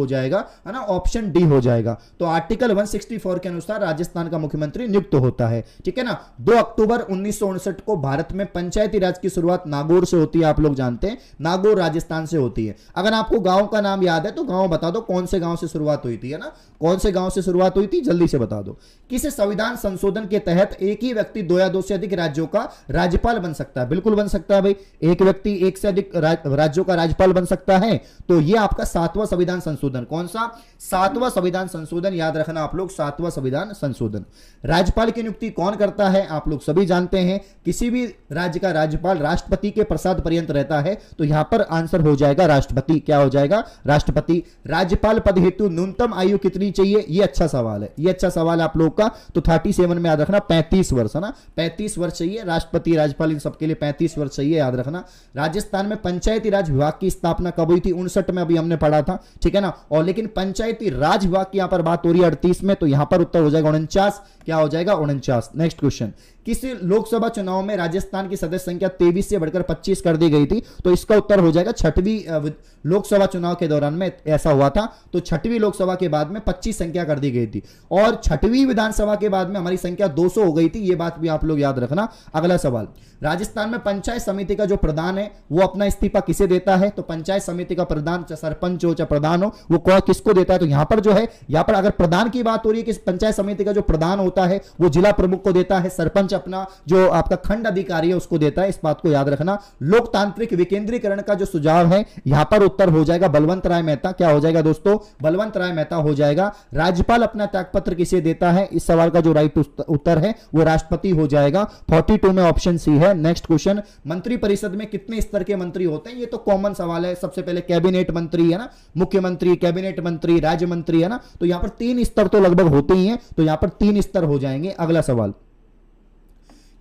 जाएगा, है ना, ऑप्शन डी हो जाएगा। तो आर्टिकल 164 के अनुसार राजस्थान का मुख्यमंत्री नियुक्त होता है, ठीक है ना। 2 अक्टूबर 1959 को भारत में पंचायती राज की शुरुआत नागौर से होती है। आप लोग जानते हैं नागौर राजस्थान से होती है। अगर आपको गांव का नाम याद है तो गांव बता दो, कौन से गांव से शुरुआत हुई थी, है ना, कौन से गांव से शुरुआत हुई थी, जल्दी से बता दो। किस संविधान संशोधन के तहत एक ही व्यक्ति 2 या 2 से अधिक राज्यों का राज्यपाल बन सकता है? बिल्कुल बन सकता है भाई, एक व्यक्ति 1 से अधिक राज्यों का राज्यपाल बन सकता है। तो यह आपका 7वां संविधान संशोधन। कौन सा? 7वां संविधान संशोधन, याद रखना आप लोग, 7वां संविधान संशोधन। राज्यपाल की नियुक्ति कौन करता है? आप लोग सभी जानते हैं, किसी भी राज्य का राज्यपाल राष्ट्रपति के प्रसाद पर्यंत रहता है। तो यहां पर आंसर हो जाएगा राष्ट्रपति। क्या हो जाएगा? राष्ट्रपति। राज्यपाल पद हेतु न्यूनतम आयु कितनी चाहिए? ये अच्छा सवाल है, ये अच्छा सवाल है आप लोग का। तो 37 में याद रखना, 35 वर्ष, है ना, 35 वर्ष चाहिए। राष्ट्रपति राज्यपाल इन सबके लिए 35 वर्ष चाहिए, याद रखना। राजस्थान में पंचायती राज विभाग की स्थापना कब हुई थी? 59 में, अभी हमने पढ़ा था, ठीक है ना। और लेकिन पंचायती राज विभाग की यहां पर बात हो रही है 38 में। तो यहां पर उत्तर हो जाएगा 49। क्या हो जाएगा? 49। नेक्स्ट क्वेश्चन, किस लोकसभा चुनाव में राजस्थान की सदस्य संख्या 23 से बढ़कर 25 कर दी गई थी? तो इसका उत्तर हो जाएगा 6वीं लोकसभा चुनाव के दौरान में ऐसा हुआ था। तो 6वीं लोकसभा के बाद में 25 संख्या कर दी गई थी। और 6वीं विधानसभा के बाद में हमारी संख्या 200 हो गई थी। यह बात भी आप लोग याद रखना। अगला सवाल, राजस्थान में पंचायत समिति का जो प्रधान है वो अपना इस्तीफा किसे देता है? तो पंचायत समिति का प्रधान, चाहे सरपंच हो चाहे प्रधान हो, वो किसको देता है? तो यहां पर जो है, यहां पर अगर प्रधान की बात हो रही है कि पंचायत समिति का जो प्रधान होता है वो जिला प्रमुख को देता है। सरपंच अपना जो आपका खंड अधिकारी है उसको देता है। इस बात को याद रखना। लोकतांत्रिक विकेंद्रीकरण का जो सुझाव है, यहां पर उत्तर हो जाएगा बलवंत राय मेहता। क्या हो जाएगा दोस्तों? बलवंत राय मेहता हो जाएगा। राज्यपाल अपना त्यागपत्र किसे देता है? इस सवाल का जो राइट उत्तर है वो राष्ट्रपति हो जाएगा। 42 में ऑप्शन सी है। नेक्स्ट क्वेश्चन, मंत्रिपरिषद में कितने स्तर के मंत्री होते हैं? ये तो कॉमन सवाल है। सबसे पहले कैबिनेट मंत्री, है ना, मुख्यमंत्री, कैबिनेट मंत्री, राज्य मंत्री, है ना। तो यहां पर 3 स्तर तो लगभग होते ही हैं। तो यहां पर 3 स्तर हो जाएंगे। अगला सवाल,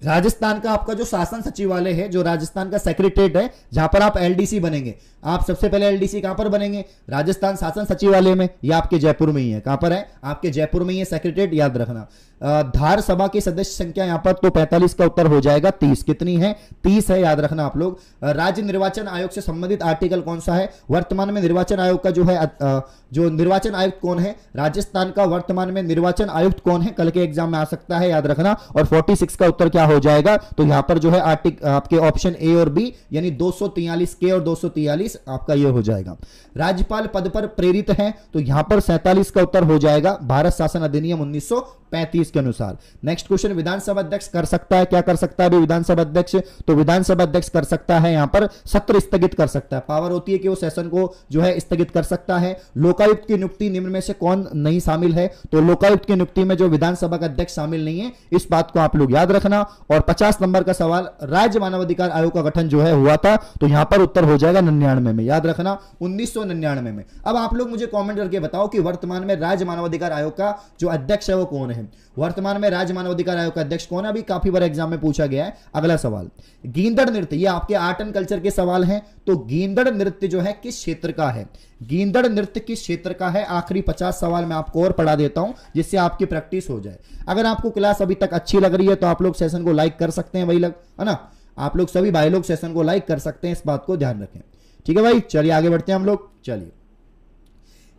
राजस्थान का आपका जो शासन सचिवालय है, जो राजस्थान का सेक्रेटरीट है, जहां पर आप एलडीसी बनेंगे, आप सबसे पहले एलडीसी कहां पर बनेंगे? राजस्थान शासन सचिवालय में। या आपके जयपुर में ही है। कहां पर है? आपके जयपुर में ही है सेक्रेटरीट, याद रखना। धार सभा की सदस्य संख्या यहां पर तो 45 का उत्तर हो जाएगा। 30 कितनी है? 30 है, याद रखना आप लोग। राज्य निर्वाचन आयोग से संबंधित आर्टिकल कौन सा है? वर्तमान में निर्वाचन आयोग का जो है, जो निर्वाचन आयुक्त कौन है राजस्थान का? वर्तमान में निर्वाचन आयुक्त कौन है? कल के एग्जाम में आ सकता है, याद रखना। और 46 का उत्तर क्या हो जाएगा? तो यहां पर जो है आपके ऑप्शन ए और बी, यानी 243 के और 243 आपका ये हो जाएगा। राज्यपाल पद पर प्रेरित है, तो यहां पर 47 का उत्तर हो जाएगा। भारत शासन अधिनियम 1935 के अनुसार। नेक्स्ट क्वेश्चन, विधानसभा अध्यक्ष कर सकता है, क्या कर सकता है विधानसभा अध्यक्ष? तो विधानसभा अध्यक्ष कर सकता है यहां पर सत्र स्थगित कर सकता है। पावर होती है कि वो सेशन को जो है स्थगित कर सकता है। लोकायुक्त की नियुक्ति निम्न में से कौन नहीं शामिल है? तो लोकायुक्त की नियुक्ति में जो विधानसभा का अध्यक्ष शामिल नहीं है, इस बात को आप लोग याद रखना। और 50 नंबर का सवाल, राज्य मानवाधिकार आयोग का गठन जो है हुआ था, तो यहां पर उत्तर हो जाएगा 99 में, याद रखना, 1999 में। अब आप लोग मुझे कमेंट करके बताओ कि वर्तमान में राज्य मानवाधिकार आयोग का जो अध्यक्ष है वो कौन है? वर्तमान में राज्य मानवाधिकार आयोग का अध्यक्ष कौन है? अभी काफी बार एग्जाम में पूछा गया है। अगला सवाल, गींदड़ नृत्य, ये आपके आर्ट एंड कल्चर के सवाल हैं। तो गींदड़ नृत्य जो है किस क्षेत्र का है? गींदड़ नृत्य किस क्षेत्र का है? आखिरी 50 सवाल मैं आपको और पढ़ा देता हूं जिससे आपकी प्रैक्टिस हो जाए। अगर आपको क्लास अभी तक अच्छी लग रही है तो आप लोग सेशन को लाइक कर सकते हैं भाई लोग, है ना। आप लोग सभी भाई लोग सेशन को लाइक कर सकते हैं, इस बात को ध्यान रखें, ठीक है भाई। चलिए आगे बढ़ते हैं हम लोग। चलिए,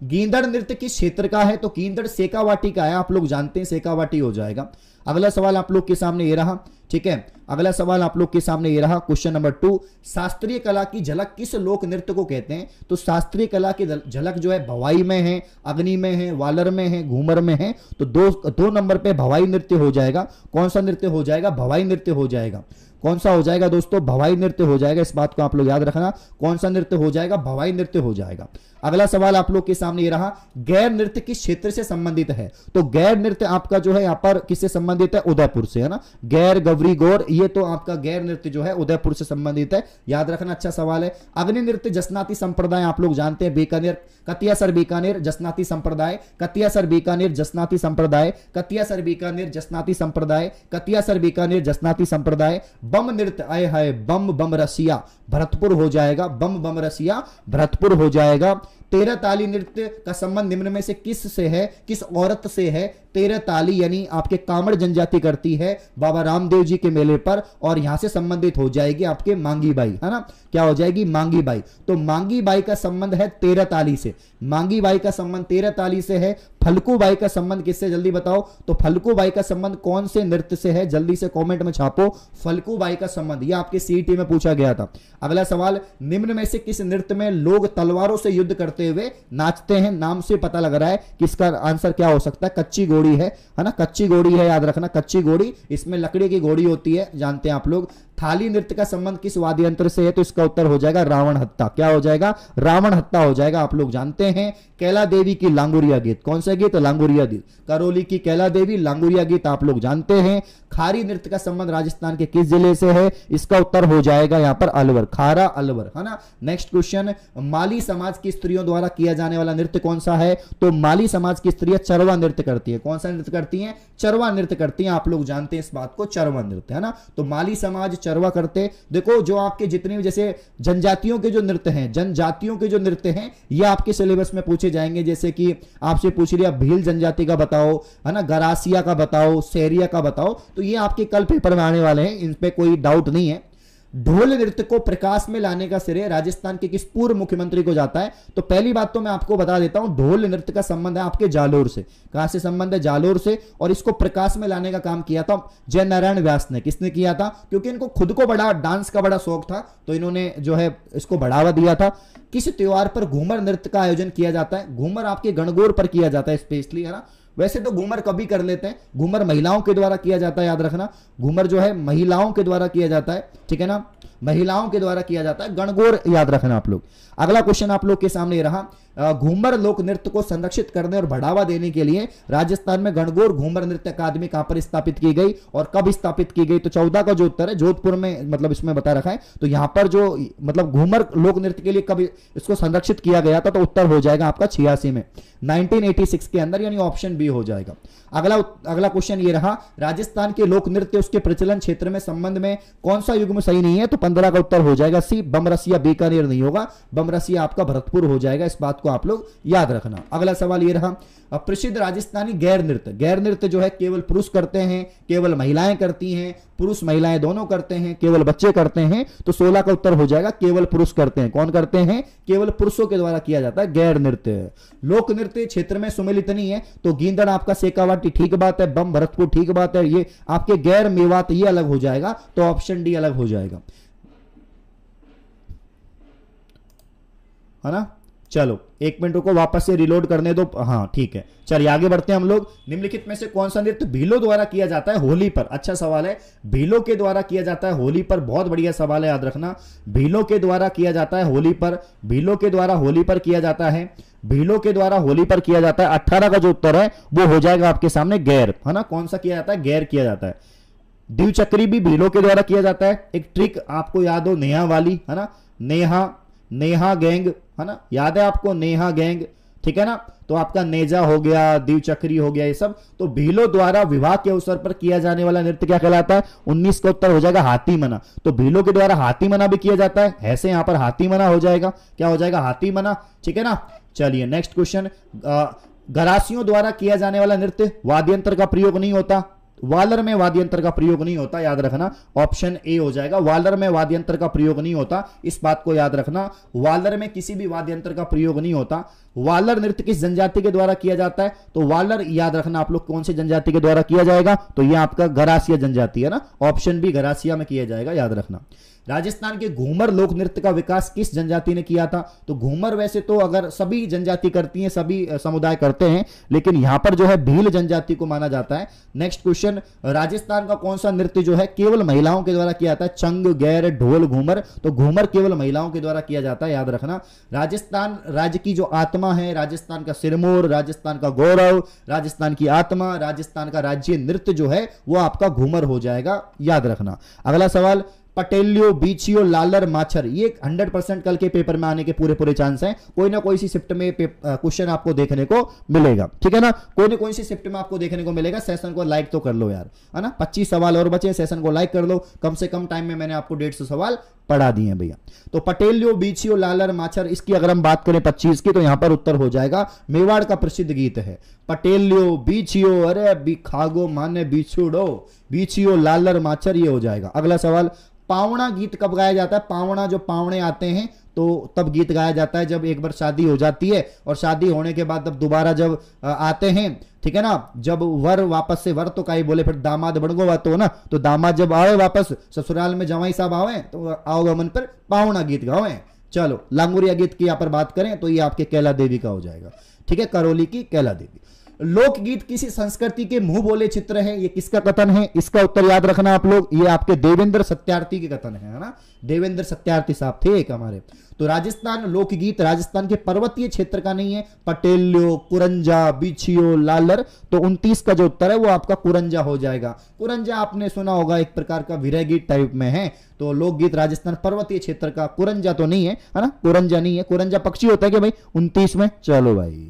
गींदड़ नृत्य किस क्षेत्र का है? तो गींदड़ शेखावाटी का है। आप लोग जानते हैं, शेखावाटी हो जाएगा। अगला सवाल आप लोग के सामने ये रहा, ठीक है। अगला सवाल आप लोग के सामने ये रहा, क्वेश्चन नंबर 2, शास्त्रीय कला की झलक किस लोक नृत्य को कहते हैं? तो शास्त्रीय कला की झलक जो है भवाई में है, अग्नि में है, वालर में है, घूमर में है। तो दो नंबर पे भवाई नृत्य हो जाएगा। कौन सा नृत्य हो जाएगा? भवाई नृत्य हो जाएगा। कौन सा हो जाएगा दोस्तों? भवाई नृत्य हो जाएगा। इस बात को आप लोग याद रखना, कौन सा नृत्य हो जाएगा? भवाई नृत्य हो जाएगा। अगला सवाल आप लोग के सामने ये रहा, गैर नृत्य किस क्षेत्र से संबंधित है? तो गैर नृत्य आपका जो है यहां पर किससे संबंधित है? उदयपुर से, है ना। गैर, गौरी, गौर, ये तो आपका गैर नृत्य जो है उदयपुर से संबंधित है, याद रखना, अच्छा सवाल है। अग्नि नृत्य जसनाती संप्रदाय आप लोग जानते हैं, बीकानेर, कतियासर बीकानेर जसनाती संप्रदाय, कतियासर बीकानेर जसनाती संप्रदाय, कतियासर बीकानेर जसनाती संप्रदाय, कतियासर बीकानेर जसनाती संप्रदाय। बम नृत्य, आए हाय, बम बम रसिया भरतपुर हो जाएगा, बम बम रसिया भरतपुर हो जाएगा। तेरह ताली नृत्य का संबंध निम्न में से किस से है, किस औरत से है? तेरह ताली यानी आपके कामड़ जनजाति करती है बाबा रामदेव जी के मेले पर, और यहां से संबंधित हो जाएगी आपके मांगी बाई, है ना। क्या हो जाएगी? मांगी बाई। तो मांगी बाई का संबंध है तेरह ताली से, मांगी बाई का संबंध तेरह ताली से है। फल्कू बाई का संबंध किससे, जल्दी बताओ? तो फल्कू बाई का संबंध कौन से नृत्य से है? जल्दी से कमेंट में छापो, फल्कू बाई का संबंध। यह आपके सीईटी में पूछा गया था। अगला सवाल, निम्न में से किस नृत्य में लोग तलवारों से युद्ध करते हुए नाचते हैं? नाम से पता लग रहा है कि इसका आंसर क्या हो सकता है? कच्ची घोड़ी है ना, कच्ची घोड़ी है, याद रखना, कच्ची घोड़ी। इसमें लकड़ी की घोड़ी होती है, जानते हैं आप लोग। थाली नृत्य का संबंध किस वाद्य यंत्र से है? तो इसका उत्तर हो जाएगा रावण हत्ता। क्या हो जाएगा? रावण हत्ता हो जाएगा। आप लोग जानते हैं कैला देवी की लांगुरिया गीत, कौन सा गीत? लांगुरिया गीत। करौली की कैला देवी, लांगुरिया गीत आप लोग जानते हैं। खारी नृत्य का संबंध राजस्थान के किस जिले से है? इसका उत्तर हो जाएगा यहां पर अलवर, खारा अलवर, है ना। नेक्स्ट क्वेश्चन, माली समाज की स्त्रियों द्वारा किया जाने वाला नृत्य कौन सा है? तो माली समाज की स्त्रियां चरवा नृत्य करती है। कौन सा नृत्य करती हैं? चरवा नृत्य करती हैं। आप लोग जानते हैं इस बात को, चरवा नृत्य, है ना। तो माली समाज चरवा करते। देखो जो आपके जितने भी जैसे जनजातियों के जो नृत्य हैं, जनजातियों के जो नृत्य हैं, ये आपके सिलेबस में पूछे जाएंगे। जैसे कि आपसे पूछ लिया भील जनजाति का बताओ, है ना, गरासिया का बताओ, सेरिया का बताओ, तो ये आपके कल पेपर में आने वाले हैं, इन पे कोई डाउट नहीं है। ढोल नृत्य को प्रकाश में लाने का श्रेय राजस्थान के किस पूर्व मुख्यमंत्री को जाता है? तो पहली बात तो मैं आपको बता देता हूं, ढोल नृत्य का संबंध है आपके जालोर से। कहां से संबंध है? जालोर से। और इसको प्रकाश में लाने का काम किया था जय नारायण व्यास ने। किसने किया था? क्योंकि इनको खुद को बड़ा डांस का बड़ा शौक था, तो इन्होंने जो है इसको बढ़ावा दिया था। किस त्योहार पर घूमर नृत्य का आयोजन किया जाता है? घूमर आपके गणगौर पर किया जाता है स्पेशली, है ना। वैसे तो घूमर कभी कर लेते हैं, घूमर महिलाओं के द्वारा किया जाता है, याद रखना, घूमर जो है महिलाओं के द्वारा किया जाता है, ठीक है ना, महिलाओं के द्वारा किया जाता है, गणगौर याद रखना आप लोग। अगला क्वेश्चन आप लोग के सामने रहा, घूमर लोक नृत्य को संरक्षित करने और बढ़ावा देने के लिए राजस्थान में गणगौर घूमर नृत्य अकादमी कहां पर स्थापित की गई और कब स्थापित की गई? तो 14 का जो उत्तर है जोधपुर में, मतलब इसमें बता रखा है। तो यहां पर जो मतलब घूमर लोक नृत्य के लिए कब इसको संरक्षित किया गया था? तो उत्तर हो जाएगा आपका 86 में, 1986 के अंदर, यानी ऑप्शन बी हो जाएगा। अगला क्वेश्चन ये रहा, राजस्थान के लोक नृत्य उसके प्रचलन क्षेत्र में संबंध में कौन सा युग्म सही नहीं है? तो 15 का उत्तर हो जाएगा सी, बमरसिया बीकानेर नहीं होगा, बमरसिया आपका भरतपुर हो जाएगा। इस बात को आप लोग याद रखना। अगला सवाल ये रहा, प्रसिद्ध राजस्थानी गैर नृत्य, गैर नृत्य जो है केवल पुरुष करते हैं, केवल महिलाएं करती हैं, पुरुष महिलाएं दोनों करते हैं, केवल बच्चे करते हैं? तो 16 का उत्तर हो जाएगा केवल पुरुष करते हैं। कौन करते हैं? केवल पुरुषों के द्वारा किया जाता है, गैर नृत्य। लोक नृत्य क्षेत्र में सुमेलित नहीं है, तो गींदड़ आपका शेखावाटी ठीक बात है, बम भरतपुर ठीक बात है, ये आपके गैर मेवात ये अलग हो जाएगा, तो ऑप्शन डी अलग हो जाएगा, है ना। चलो एक मिनट को वापस से रिलोड करने दो, हाँ ठीक है, चलिए आगे बढ़ते हैं हम लोग। निम्नलिखित में से कौन सा नृत्य भीलों द्वारा किया जाता है होली पर? अच्छा सवाल है, भीलों के द्वारा किया जाता है होली पर, बहुत बढ़िया सवाल है, याद रखना, भीलों के द्वारा किया जाता है होली पर, भीलों के द्वारा होली पर किया जाता है, भीलों के द्वारा होली पर किया जाता है। 18 का जो उत्तर है वो हो जाएगा आपके सामने गैर, है ना। कौन सा किया जाता है? गैर किया जाता है। द्विचक्री भी भीलों के द्वारा किया जाता है। एक ट्रिक आपको याद हो, नेहा वाली, है ना, नेहा गैंग, है ना, याद है आपको, नेहा गैंग, ठीक है ना। तो आपका नेजा हो गया, द्विचक्री हो गया, ये सब तो भीलों द्वारा विवाह के अवसर पर किया जाने वाला नृत्य क्या कहलाता है? 19 का उत्तर हो जाएगा हाथी मना। तो भीलों के द्वारा हाथी मना भी किया जाता है, ऐसे यहां पर हाथी मना हो जाएगा, क्या हो जाएगा? हाथी मना, ठीक है ना। चलिए नेक्स्ट क्वेश्चन, गरासियों द्वारा किया जाने वाला नृत्य वाद्य यंत्र का प्रयोग नहीं होता, वालर में वाद्य यंत्र का प्रयोग नहीं होता, याद रखना, ऑप्शन ए हो जाएगा। वालर में वाद्य यंत्र का प्रयोग नहीं होता, इस बात को याद रखना। वालर में किसी भी वाद्य यंत्र का प्रयोग नहीं होता। वालर नृत्य किस जनजाति के द्वारा किया जाता है? तो वालर याद रखना आप लोग कौन सी जनजाति के द्वारा किया जाएगा? तो यह आपका गरासिया जनजाति है ना, ऑप्शन बी गरासिया में किया जाएगा, याद रखना। राजस्थान के घूमर लोक नृत्य का विकास किस जनजाति ने किया था? तो घूमर वैसे तो अगर सभी जनजाति करती हैं, सभी समुदाय करते हैं, लेकिन यहां पर जो है भील जनजाति को माना जाता है। नेक्स्ट क्वेश्चन, राजस्थान का कौन सा नृत्य जो है केवल महिलाओं के द्वारा किया जाता है? चंग, गैर, ढोल, घूमर। तो घूमर केवल महिलाओं के द्वारा किया जाता है, याद रखना। राजस्थान राज्य की जो आत्मा है, राजस्थान का सिरमौर, राजस्थान का गौरव, राजस्थान की आत्मा, राजस्थान का राज्य नृत्य जो है वो आपका घूमर हो जाएगा, याद रखना। अगला सवाल, पटेलियो, बीचियो, लालर, माछर, ये 100% कल के पेपर में आने के पूरे चांस हैं। कोई ना कोई सी शिफ्ट में क्वेश्चन आपको देखने को मिलेगा, ठीक है ना, कोई ना कोई सी शिफ्ट में आपको देखने को मिलेगा। सेशन को लाइक तो कर लो यार, है ना, 25 सवाल और बचे, सेशन को लाइक कर लो। कम से कम टाइम में मैंने आपको 150 सवाल पढ़ा दिए हैं भैया। तो पटेलियो, बीचियो, लालर, माछर, इसकी अगर हम बात करें 25 की, तो यहां पर उत्तर हो जाएगा मेवाड़ का प्रसिद्ध गीत है पटेलियो, बीचियो, अरे खागो माने बिछुड़ो, बीचियो, लालर, माछर, ये हो जाएगा। अगला सवाल, पावना गीत कब गाया जाता है? पावना, जो पावने आते हैं तो तब गीत गाया जाता है जब एक बार शादी हो जाती है, और शादी होने के बाद तब दोबारा जब आते हैं, ठीक है ना, जब वर वापस से, वर तो का ही बोले, फिर दामाद बड़गो बात हो ना, तो दामाद जब आवे वापस ससुराल में, जवाई साहब आवे तो आओगमन पर पावना गीत गावे। चलो, लांगुरिया गीत की यहां पर बात करें तो ये आपके कैला देवी का हो जाएगा, ठीक है, करौली की कैला देवी। लोकगीत किसी संस्कृति के मुंह बोले चित्र है, ये किसका कथन है? इसका उत्तर याद रखना आप लोग, ये आपके देवेंद्र सत्यार्थी के कथन है ना, देवेंद्र सत्यार्थी साहब थे एक हमारे। तो राजस्थान लोकगीत राजस्थान के पर्वतीय क्षेत्र का नहीं है। पटेलियो, कुरंजा, बिछियो, लालर, तो 29 का जो उत्तर है वो आपका कुरंजा हो जाएगा। कुरंजा आपने सुना होगा, एक प्रकार का विरह गीत टाइप में है। तो लोकगीत राजस्थान पर्वतीय क्षेत्र का, कुरंजा तो नहीं है ना, कुरंजा नहीं है। कुरंजा पक्षी होता है क्या भाई 29 में? चलो भाई,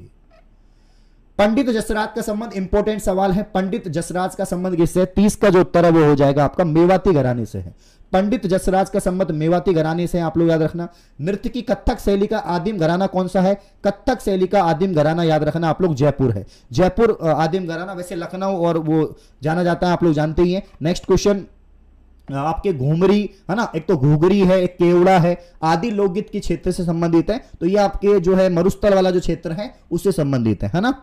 पंडित जसराज का संबंध, इंपॉर्टेंट सवाल है। पंडित जसराज का संबंध किससे? 30 का जो उत्तर है वो हो जाएगा आपका मेवाती घराने से है। पंडित जसराज का संबंध मेवाती घराने से, आप लोग याद रखना। नृत्य की कथक शैली का आदिम घराना कौन सा है? कथक शैली का आदिम घराना याद रखना आप लोग, जयपुर है। जयपुर आदिम घराना, वैसे लखनऊ और वो जाना जाता है, आप लोग जानते ही हैं। नेक्स्ट क्वेश्चन, आपके घूमरी है ना, एक तो घुघरी है, एक केवड़ा है, आदि लोकगीत के क्षेत्र से संबंधित है। तो ये आपके जो है मरुस्थल वाला जो क्षेत्र है उससे संबंधित है ना।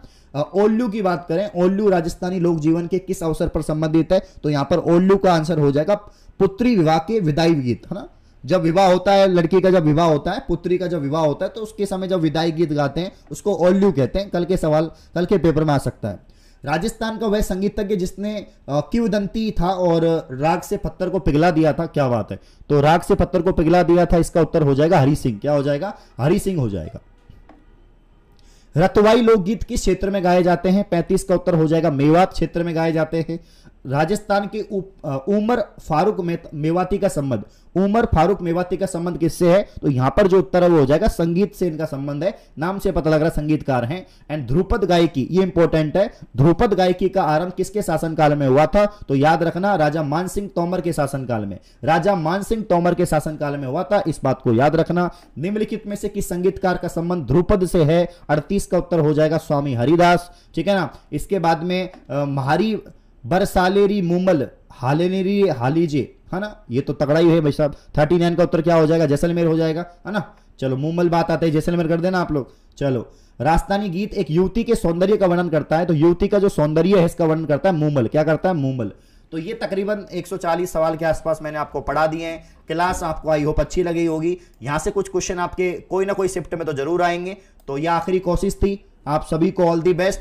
ओल्लू की बात करें, ओल्लू राजस्थानी लोक जीवन के किस अवसर पर संबंधित है? तो यहां पर ओल्लू का आंसर हो जाएगा पुत्री विवाह के विदाई गीत, है ना। जब विवाह होता है, लड़की का जब विवाह होता है, पुत्री का जब विवाह होता है, तो उसके समय जब विदाई गीत गाते हैं उसको ओल्लू कहते हैं। कल के सवाल, कल के पेपर में आ सकता है। राजस्थान का वह संगीतज्ञ जिसने किंवदंती था और राग से पत्थर को पिघला दिया था, क्या बात है। तो राग से पत्थर को पिघला दिया था, इसका उत्तर हो जाएगा हरि सिंह। क्या हो जाएगा? हरि सिंह हो जाएगा। रतवाई लोकगीत किस क्षेत्र में गाए जाते हैं? 35 का उत्तर हो जाएगा मेवात क्षेत्र में गाए जाते हैं। राजस्थान के उमर फारूक मेवाती का संबंध, उमर फारूक मेवाती का संबंध किससे है? तो यहां पर जो उत्तर है वो हो जाएगा संगीत से इनका संबंध है। नाम से पता लग रहा है संगीतकार हैं। एंड ध्रुपद गायकी, ये इंपॉर्टेंट है, ध्रुपद गायकी का आरंभ किसके शासनकाल में हुआ था? तो याद रखना राजा मानसिंह तोमर के शासनकाल में, राजा मानसिंह तोमर के शासनकाल में हुआ था, इस बात को याद रखना। निम्नलिखित में से किस संगीतकार का संबंध ध्रुपद से है? 38 का उत्तर हो जाएगा स्वामी हरिदास, ठीक है ना। इसके बाद में महारी बरसालेरी मुमल हालेनेरी हालीजे, है ना, ये तो तगड़ा ही है भाई साहब। 39 का उत्तर क्या हो जाएगा? जैसलमेर हो जाएगा, है ना। चलो मुमल बात आते हैं, जैसलमेर कर देना आप लोग। चलो, राजस्थानी गीत एक युवती के सौंदर्य का वर्णन करता है, तो युवती का जो सौंदर्य है इसका वर्णन करता है मुमल। क्या करता है? मुमल। तो ये तकरीबन 140 सवाल के आसपास मैंने आपको पढ़ा दिए हैं। क्लास आपको आई होप अच्छी लगी होगी। यहां से कुछ क्वेश्चन आपके कोई ना कोई शिफ्ट में तो जरूर आएंगे। तो ये आखिरी कोशिश थी। आप सभी को ऑल दी बेस्ट।